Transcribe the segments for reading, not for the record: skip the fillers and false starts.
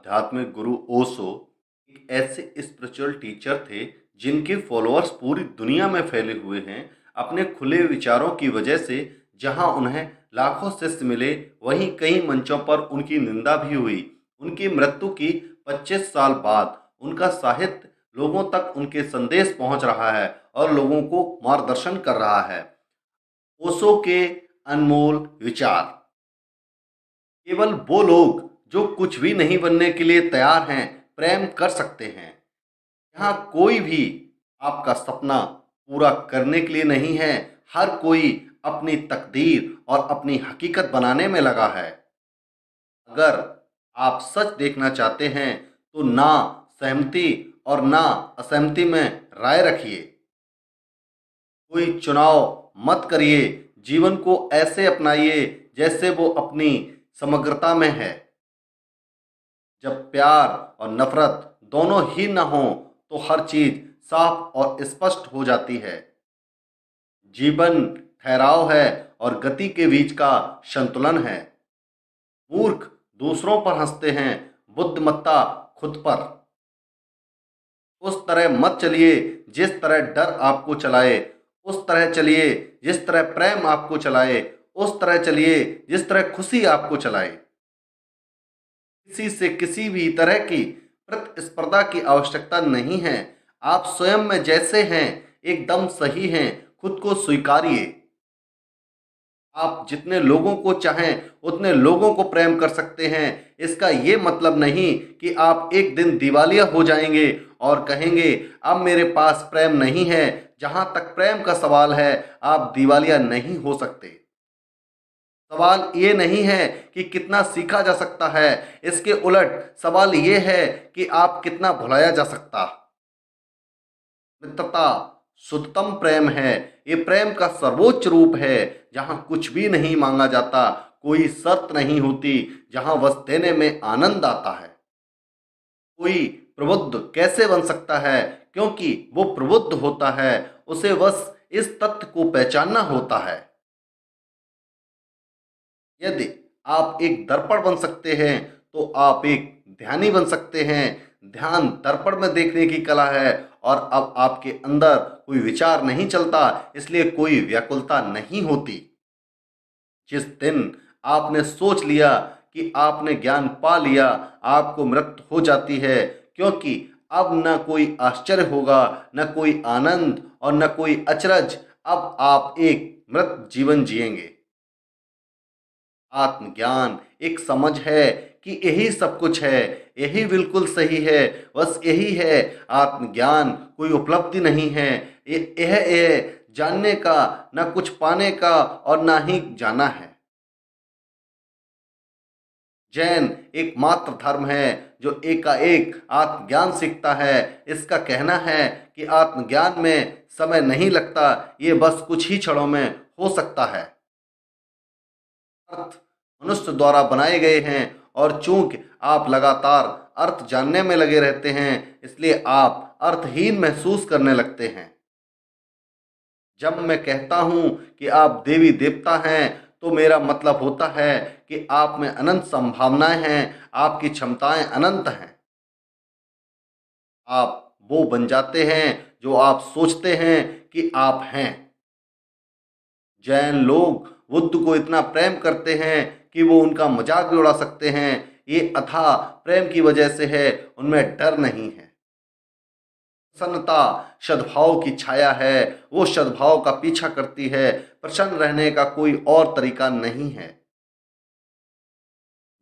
आध्यात्मिक गुरु ओशो एक ऐसे स्पिरिचुअल टीचर थे जिनके फॉलोअर्स पूरी दुनिया में फैले हुए हैं। अपने खुले विचारों की वजह से जहां उन्हें लाखों शिष्य मिले, वहीं कई मंचों पर उनकी निंदा भी हुई। उनकी मृत्यु की 25 साल बाद उनका साहित्य लोगों तक उनके संदेश पहुंच रहा है और लोगों को मार्गदर्शन कर रहा है। ओशो के अनमोल विचार। केवल वो लोग जो कुछ भी नहीं बनने के लिए तैयार हैं, प्रेम कर सकते हैं। यहाँ कोई भी आपका सपना पूरा करने के लिए नहीं है। हर कोई अपनी तकदीर और अपनी हकीकत बनाने में लगा है। अगर आप सच देखना चाहते हैं तो ना सहमति और ना असहमति में राय रखिए। कोई चुनाव मत करिए, जीवन को ऐसे अपनाइए जैसे वो अपनी समग्रता में है। जब प्यार और नफरत दोनों ही न हो तो हर चीज साफ और स्पष्ट हो जाती है। जीवन ठहराव है और गति के बीच का संतुलन है। मूर्ख दूसरों पर हंसते हैं, बुद्धिमत्ता खुद पर। उस तरह मत चलिए जिस तरह डर आपको चलाए, उस तरह चलिए जिस तरह प्रेम आपको चलाए, उस तरह चलिए जिस तरह खुशी आपको चलाए। किसी से किसी भी तरह की प्रतिस्पर्धा की आवश्यकता नहीं है। आप स्वयं में जैसे हैं एकदम सही हैं। खुद को स्वीकारिए। आप जितने लोगों को चाहें उतने लोगों को प्रेम कर सकते हैं। इसका ये मतलब नहीं कि आप एक दिन दिवालिया हो जाएंगे और कहेंगे अब मेरे पास प्रेम नहीं है। जहां तक प्रेम का सवाल है, आप दिवालिया नहीं हो सकते। सवाल ये नहीं है कि कितना सीखा जा सकता है, इसके उलट सवाल ये है कि आप कितना भुलाया जा सकता। मित्रता शुद्धतम प्रेम है। ये प्रेम का सर्वोच्च रूप है जहां कुछ भी नहीं मांगा जाता, कोई शर्त नहीं होती, जहां बस देने में आनंद आता है। कोई प्रबुद्ध कैसे बन सकता है? क्योंकि वो प्रबुद्ध होता है, उसे बस इस तथ्य को पहचानना होता है। यदि आप एक दर्पण बन सकते हैं तो आप एक ध्यानी बन सकते हैं। ध्यान दर्पण में देखने की कला है और अब आपके अंदर कोई विचार नहीं चलता, इसलिए कोई व्याकुलता नहीं होती। जिस दिन आपने सोच लिया कि आपने ज्ञान पा लिया, आपको मृत्यु हो जाती है, क्योंकि अब न कोई आश्चर्य होगा, न कोई आनंद और न कोई अचरज। अब आप एक मृत जीवन जिएंगे। आत्मज्ञान एक समझ है कि यही सब कुछ है, यही बिल्कुल सही है, बस यही है। आत्मज्ञान कोई उपलब्धि नहीं है। यह जानने का, न कुछ पाने का और ना ही जाना है। जैन एकमात्र धर्म है जो एकाएक आत्मज्ञान सीखता है। इसका कहना है कि आत्मज्ञान में समय नहीं लगता, ये बस कुछ ही क्षणों में हो सकता है। अर्थ मनुष्य द्वारा बनाए गए हैं और चूंकि आप लगातार अर्थ जानने में लगे रहते हैं, इसलिए आप अर्थहीन महसूस करने लगते हैं। जब मैं कहता हूं कि आप देवी देवता हैं तो मेरा मतलब होता है कि आप में अनंत संभावनाएं हैं, आपकी क्षमताएं अनंत हैं। आप वो बन जाते हैं जो आप सोचते हैं कि आप हैं। जैन लोग बुद्ध को इतना प्रेम करते हैं कि वो उनका मजाक भी उड़ा सकते हैं। ये अथाह प्रेम की वजह से है, उनमें डर नहीं है। प्रसन्नता सद्भाव की छाया है, वो सद्भाव का पीछा करती है। प्रसन्न रहने का कोई और तरीका नहीं है।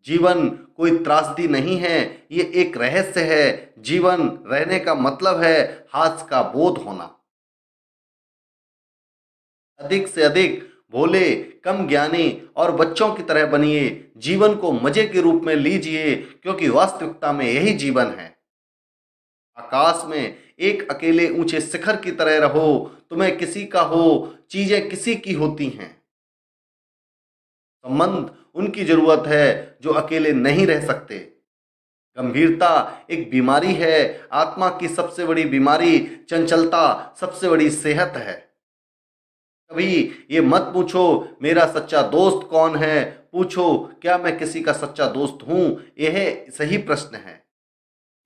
जीवन कोई त्रासदी नहीं है, ये एक रहस्य है। जीवन रहने का मतलब है हास्य का बोध होना। अधिक से अधिक भोले, कम ज्ञानी और बच्चों की तरह बनिए। जीवन को मजे के रूप में लीजिए, क्योंकि वास्तविकता में यही जीवन है। आकाश में एक अकेले ऊंचे शिखर की तरह रहो। तुम्हें किसी का हो, चीजें किसी की होती हैं। संबंध उनकी जरूरत है जो अकेले नहीं रह सकते। गंभीरता एक बीमारी है। आत्मा की सबसे बड़ी बीमारी चंचलता, सबसे बड़ी सेहत है। कभी ये मत पूछो मेरा सच्चा दोस्त कौन है, पूछो क्या मैं किसी का सच्चा दोस्त हूँ। यह सही प्रश्न है।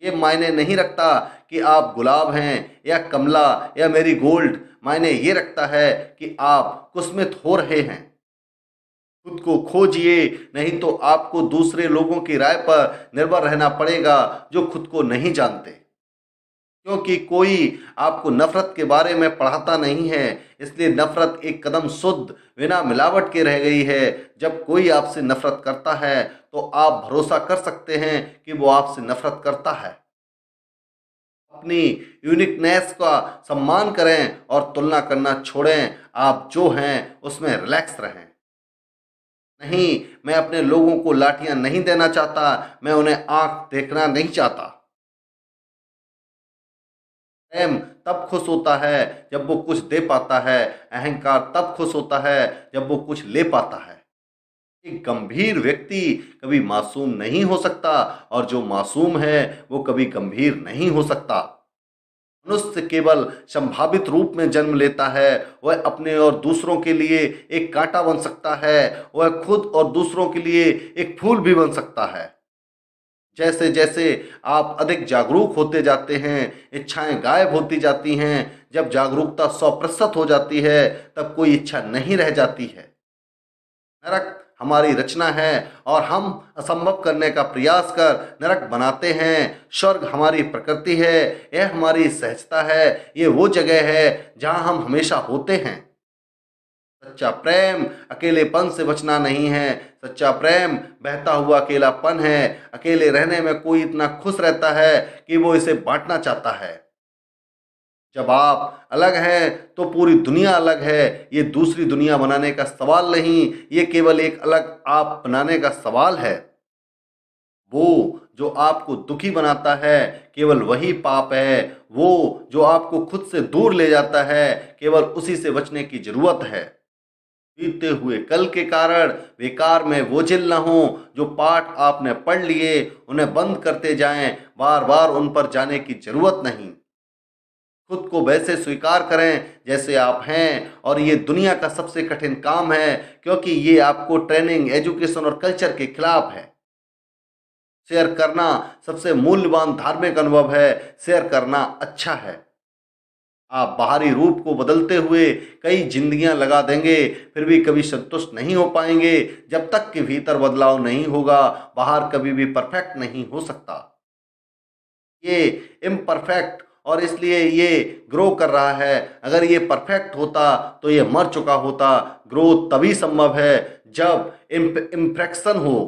ये मायने नहीं रखता कि आप गुलाब हैं या कमला या मेरी गोल्ड, मायने ये रखता है कि आप कुस्मित हो रहे हैं। खुद को खोजिए, नहीं तो आपको दूसरे लोगों की राय पर निर्भर रहना पड़ेगा जो खुद को नहीं जानते। क्योंकि कोई आपको नफरत के बारे में पढ़ाता नहीं है, इसलिए नफरत एक कदम शुद्ध बिना मिलावट के रह गई है। जब कोई आपसे नफरत करता है तो आप भरोसा कर सकते हैं कि वो आपसे नफरत करता है। अपनी यूनिकनेस का सम्मान करें और तुलना करना छोड़ें। आप जो हैं उसमें रिलैक्स रहें। नहीं, मैं अपने लोगों को लाठियां नहीं देना चाहता, मैं उन्हें आंख देखना नहीं चाहता। प्रेम तब खुश होता है जब वो कुछ दे पाता है, अहंकार तब खुश होता है जब वो कुछ ले पाता है। एक गंभीर व्यक्ति कभी मासूम नहीं हो सकता और जो मासूम है वो कभी गंभीर नहीं हो सकता। मनुष्य केवल संभावित रूप में जन्म लेता है। वह अपने और दूसरों के लिए एक कांटा बन सकता है, वह खुद और दूसरों के लिए एक फूल भी बन सकता है। जैसे जैसे आप अधिक जागरूक होते जाते हैं, इच्छाएं गायब होती जाती हैं। जब जागरूकता 100% हो जाती है तब कोई इच्छा नहीं रह जाती है। नरक हमारी रचना है और हम असंभव करने का प्रयास कर नरक बनाते हैं। स्वर्ग हमारी प्रकृति है, यह हमारी सहजता है। ये वो जगह है जहां हम हमेशा होते हैं। सच्चा प्रेम अकेलेपन से बचना नहीं है। सच्चा प्रेम बहता हुआ अकेलापन है। अकेले रहने में कोई इतना खुश रहता है कि वो इसे बांटना चाहता है। जब आप अलग हैं तो पूरी दुनिया अलग है। ये दूसरी दुनिया बनाने का सवाल नहीं, ये केवल एक अलग आप बनाने का सवाल है। वो जो आपको दुखी बनाता है केवल वही पाप है। वो जो आपको खुद से दूर ले जाता है केवल उसी से बचने की जरूरत है। बीते हुए कल के कारण बेकार में बोझिल न हो। जो पाठ आपने पढ़ लिए उन्हें बंद करते जाएं, बार बार उन पर जाने की जरूरत नहीं। खुद को वैसे स्वीकार करें जैसे आप हैं, और ये दुनिया का सबसे कठिन काम है क्योंकि ये आपको ट्रेनिंग, एजुकेशन और कल्चर के खिलाफ है। शेयर करना सबसे मूल्यवान धार्मिक अनुभव है। शेयर करना अच्छा है। आप बाहरी रूप को बदलते हुए कई जिंदगियां लगा देंगे, फिर भी कभी संतुष्ट नहीं हो पाएंगे। जब तक कि भीतर बदलाव नहीं होगा बाहर कभी भी परफेक्ट नहीं हो सकता। ये इम्परफेक्ट और इसलिए ये ग्रो कर रहा है। अगर ये परफेक्ट होता तो ये मर चुका होता। ग्रोथ तभी संभव है जब इम्प्रेक्शन हो।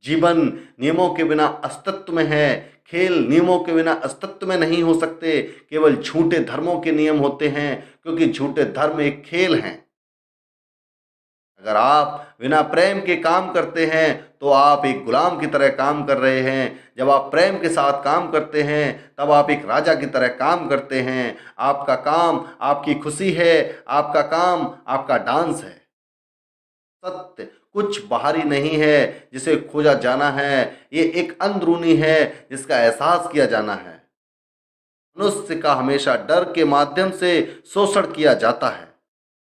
जीवन नियमों के बिना अस्तित्व में है। खेल नियमों के बिना अस्तित्व में नहीं हो सकते। केवल झूठे धर्मों के नियम होते हैं क्योंकि झूठे धर्म एक खेल हैं। अगर आप बिना प्रेम के काम करते हैं तो आप एक गुलाम की तरह काम कर रहे हैं। जब आप प्रेम के साथ काम करते हैं तब आप एक राजा की तरह काम करते हैं। आपका काम आपकी खुशी है, आपका काम आपका डांस है। सत्य कुछ बाहरी नहीं है जिसे खोजा जाना है, ये एक अंदरूनी है जिसका एहसास किया जाना है। मनुष्य का हमेशा डर के माध्यम से शोषण किया जाता है।